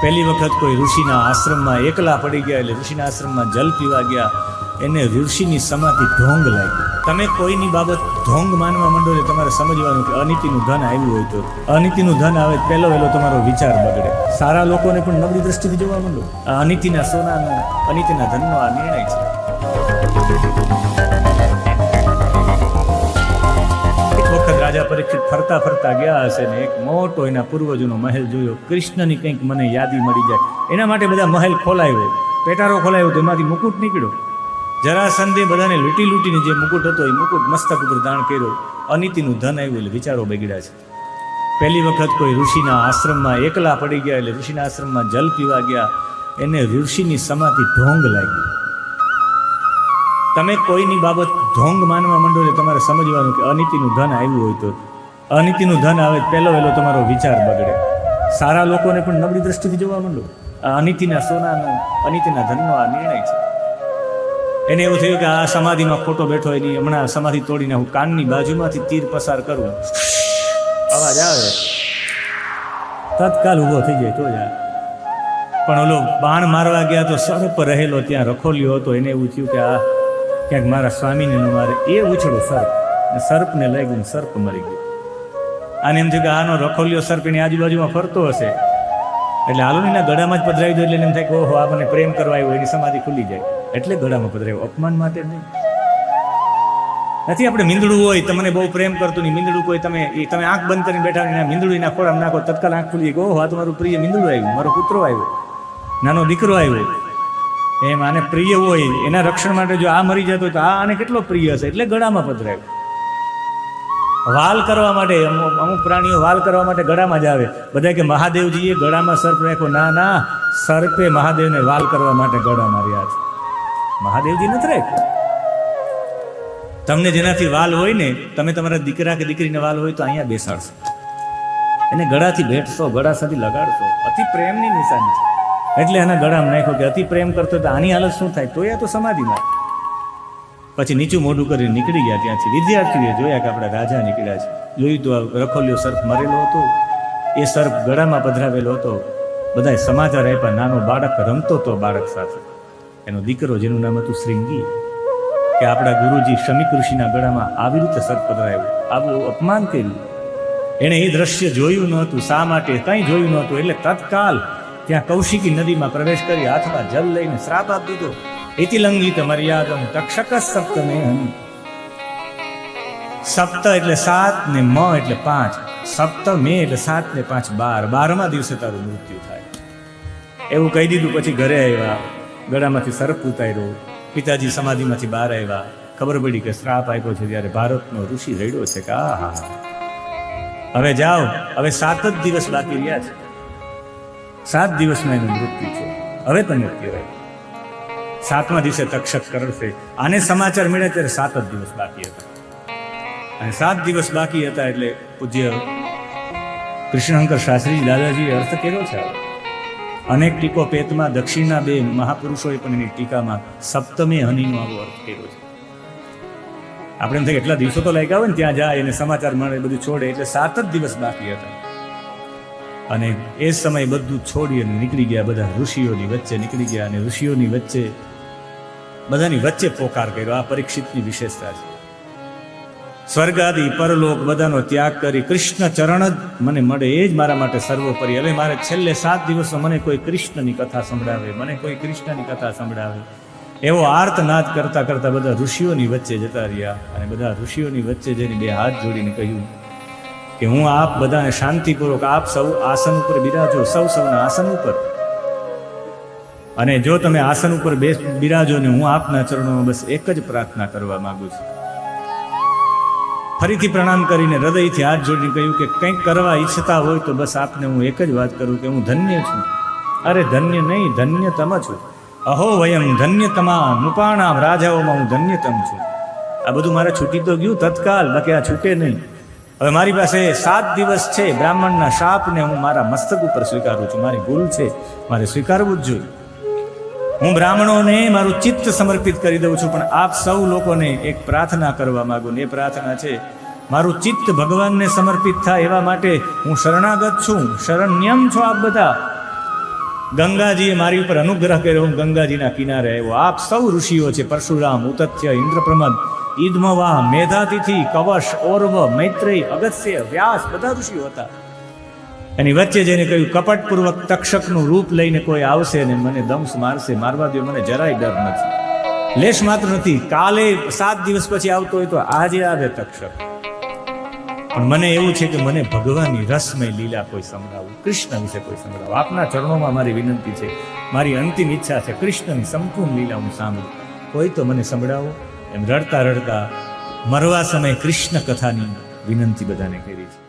પહેલી વખત કોઈ ઋષિના આશ્રમમાં એકલા પડી ગયા, એટલે ઋષિના આશ્રમમાં જલ પીવા ગયા, એને ઋષિની સમાધિ ઢોંગ લાગી. તમે કોઈની બાબત ઢોંગ માનવા માંડો એટલે તમારે સમજવાનું કે અનિતિનું ધન આવ્યું હોય તો અનિતિનું ધન આવે પહેલો વહેલો તમારો વિચાર બગડે. સારા લોકોને પણ નબળી દ્રષ્ટિથી જોવા માંડો. આ અનિતિના સોનાનો, અનિતિના ધનનો આ નિર્ણય છે. રાજા પરીક્ષિત ફરતા ફરતા ગયા હશે ને એક મોટો એના પૂર્વજોનો મહેલ જોયો. કૃષ્ણની કંઈક મને યાદી મળી જાય એના માટે બધા મહેલ ખોલાયો, પેટારો ખોલાયો, તો એમાંથી મુકુટ નીકળ્યો. જરાસંધે બધાને લૂંટી લૂંટીને જે મુકુટ હતો એ મુકુટ મસ્તક ઉપર દાણ કર્યો. અનિતિનું ધન આવ્યું એટલે વિચારો બગડ્યા છે. પહેલી વખત કોઈ ઋષિના આશ્રમમાં એકલા પડી ગયા, એટલે ઋષિના આશ્રમમાં જલ પીવા ગયા, એને ઋષિની સમાધિ ઢોંગ લાગી. તમે કોઈની બાબત ઢોંગ માનવા માંડો એટલે તમારે સમજવાનું કે અનિતિનું ધન આવ્યું હોય તો અનિતિનું ધન આવે પહેલો વહેલો તમારો વિચાર બગડે. સારા લોકોને પણ નબળી દ્રષ્ટિથી જોવા માંડો. આ અનિતિના સોનાનો, અનિતિના ધનનો આ નિર્ણય છે. એને એવું થયું કે આ સમાધિમાં ખોટો બેઠો એની હમણાં સમાધિ તોડીને હું કાનની બાજુમાંથી તીર પસાર કરું, અવાજ આવે, તત્કાલ ઊભો થઈ જાય તો જ આવે. પણ ઓલો બાણ મારવા ગયા તો સર્પ રહેલો ત્યાં રખોલ્યો હતો. એને એવું થયું કે આ ક્યાંક મારા સ્વામીને ન મારે, એ ઉછળો સર્પ, સર્પને લાગ્યું, સર્પ મરી ગયો. આને એમ થયું કે આનો રખોલ્યો સર્પ એની આજુબાજુમાં ફરતો હશે એટલે હાલોનીના ગળામાં જ પધરાવી દો. એટલે એમ થાય કે ઓહો આ મને પ્રેમ કરવા આવ્યો, એની સમાધિ ખુલી જાય એટલે ગળામાં પધરાવ્યો. અપમાન માટે નહીં નથી. આપણે મીંદડું હોય, તમને બહુ પ્રેમ કરતું નહીં, મીંદડું કોઈ તમે આંખ બંધ કરીને બેઠા હોય, મીંદડું એના ખોળામાં નાખો, તત્કાલ આંખ ખુલી જાય કે ઓહો આ તો મારું પ્રિય મીંદડું આવ્યું, મારો પુત્રો આવ્યો, નાનો દીકરો આવ્યો. એમ આને પ્રિય હોય એના રક્ષણ માટે જો આ મરી જતો તો આ આને કેટલો પ્રિય હશે એટલે ગળામાં પધરાવ્યો. વાલ કરવા માટે અમુક પ્રાણીઓ વાલ કરવા માટે ગળામાં જ આવે. બધા કે મહાદેવજીએ ગળામાં સર્પ રાખ્યો. ના ના, સર્પે મહાદેવને વાલ કરવા માટે ગળામાં રહ્યા છે. મહાદેવજી નથી રાખ્યો. તમને જેનાથી વાલ હોય ને, તમે તમારા દીકરા કે દીકરીને વાલ હોય તો અહીંયા બેસાડશો, એને ગળાથી ભેટશો, ગળા સુધી લગાડશો. અતિ પ્રેમની નિશાની છે. એટલે એના ગળામાં નાખ્યો કે અતિ પ્રેમ કરતો તો આની હાલત શું થાય, તો એ તો સમાધિમાં. પછી નીચું મોઢું કરીને નીકળી ગયા ત્યાંથી. વિદ્યાર્થીઓએ જોયા કે આપણા રાજા નીકળ્યા છે. જોયું તો રખોલ્યો સર્પ મરેલો હતો, એ સર્પ ગળામાં પધરાવેલો હતો. બધાએ સમાચાર આપ્યા. નાનો બાળક રમતો હતો બાળક સાથે, એનો દીકરો જેનું નામ હતું શ્રીંગી, કે આપણા ગુરુજી શમિક ઋષિના ગળામાં આવી રીતે સર્પ પધરાવ્યું, આવું અપમાન કર્યું. એણે એ દ્રશ્ય જોયું નહોતું. શા માટે? કંઈ જોયું નહોતું. એટલે તત્કાલ ત્યાં કૌશિકી નદીમાં પ્રવેશ કરી હાથમાં જલ લઈને શ્રાપ આપી દીધો. ઇતિલંઘિત મર્યાદમ તક્ષક સપ્તમે હનિ. સપ્ત એટલે 7 ને મ એટલે 5. સપ્તમે એટલે 7 ને 5 12. 12મા દિવસે તારું મૃત્યુ થાય એવું કહી દીધું. પછી ઘરે આવ્યા, ગળામાંથી સર્પ ઉતાર્યો. પિતાજી સમાધિમાંથી બહાર આવ્યા. ખબર પડી કે શ્રાપ આપ્યો છે. ત્યારે ભારતનો ઋષિ રડ્યો છે કે આ હા હવે જાઓ, હવે 7 જ દિવસ બાકી રહ્યા છે. 7 દિવસમાં એનું મૃત્યુ છે. હવે તમે કહેવાય 7મા દિવસે તક્ષક કરશે. આને સમાચાર મળ્યા ત્યારે 7 જ દિવસ બાકી હતા. અને 7 દિવસ બાકી હતા એટલે પૂજ્ય કૃષ્ણશંકર શાસ્ત્રીજી દાદાજીએ અર્થ કર્યો છે. અનેક ટીકો પેતમાં દક્ષિણના 2 મહાપુરુષોએ પણ એની ટીકામાં સપ્તમે હનિનો આવો અર્થ કર્યો છે. આપણે એમ થાય એટલા દિવસો તો લાગ્યા હોય ને ત્યાં જાય એને સમાચાર મળે, બધું છોડે, એટલે 7 જ દિવસ બાકી હતા. અને એ સમય બધું છોડી અને નીકળી ગયા. બધા ઋષિઓની વચ્ચે નીકળી ગયા. અને ઋષિઓની વચ્ચે બધાની વચ્ચે પોકાર કર્યો. આ પરીક્ષિતની વિશેષતા છે. સ્વર્ગ આદિ પરલોક બધાનો ત્યાગ કરી કૃષ્ણ ચરણ જ મને મળે એ જ મારા માટે સર્વોપરી. હવે મારે છેલ્લે 7 દિવસમાં મને કોઈ કૃષ્ણની કથા સંભળાવે, મને કોઈ કૃષ્ણની કથા સંભળાવે, એવો આર્તનાદ કરતા કરતા બધા ઋષિઓની વચ્ચે જતા રહ્યા. અને બધા ઋષિઓની વચ્ચે જઈને 2 હાથ જોડીને કહ્યું કે હું આપ બધાને શાંતિપૂર્વક, આપ સૌ આસન ઉપર બિરાજો, સૌના આસન ઉપર. અને જો તમે આસન ઉપર બિરાજો ને હું આપના ચરણોમાં બસ એક જ પ્રાર્થના કરવા માંગુ છું. ફરીથી પ્રણામ કરીને હૃદયથી હાથ જોડીને કહ્યું કે કંઈક કરવા ઈચ્છતા હોય તો બસ આપને હું એક જ વાત કરું કે હું ધન્ય છું. અરે ધન્ય નહીં, ધન્યતમ છું. અહો વયમ ધન્યતમા નૃપાણામ, રાજાઓમાં હું ધન્યતમ છું. આ બધું મારે છૂટી તો ગયું તત્કાલ, બાકી આ છૂટે નહીં. હવે મારી પાસે 7 દિવસ છે. બ્રાહ્મણના શાપને હું મારા મસ્તક ઉપર સ્વીકારું છું. મારી ભૂલ છે, મારે સ્વીકારવું જ જોઈએ. હું બ્રાહ્મણોને મારું ચિત્ત સમર્પિત કરી દઉં છું. પણ આપ સૌ લોકોને એક પ્રાર્થના કરવા માંગુ. એ પ્રાર્થના છે મારું ચિત્ત ભગવાનને સમર્પિત થાય એવા માટે હું શરણાગત છું. શરણ્યમ છો આપ બધા. ગંગાજીએ મારી ઉપર અનુગ્રહ કર્યો, હું ગંગાજીના કિનારે આવ્યો. આપ સૌ ઋષિઓ છે, પરશુરામ, ઉતથ્ય, ઇન્દ્રપ્રમદ, ઈદમવા, મેધાતિથિ, કવશ, ઓર્વ, મૈત્રેય, અગસ્ત્ય, વ્યાસ, બધા ઋષિઓ હતા. એની વચ્ચે જઈને કહ્યું, કપટપૂર્વક તક્ષકનું રૂપ લઈને કોઈ આવશે ને મને દંશ મારશે, મારવા દો, મને જરાય ડર નથી, લેશ માત્ર નથી. કાલે 7 દિવસ પછી આવતો હોય તો આજે આવે તક્ષક, પણ મને એવું છે કે મને ભગવાનની રસમય લીલા કોઈ સંભળાવું, કૃષ્ણ વિશે કોઈ સંભળાવું. આપના ચરણોમાં મારી વિનંતી છે, મારી અંતિમ ઈચ્છા છે, કૃષ્ણની સંપૂર્ણ લીલા હું સાંભળું, કોઈ તો મને સંભળાવો. એમ રડતા રડતા મરવા સમયે કૃષ્ણ કથાની વિનંતી બધાને કરી છે.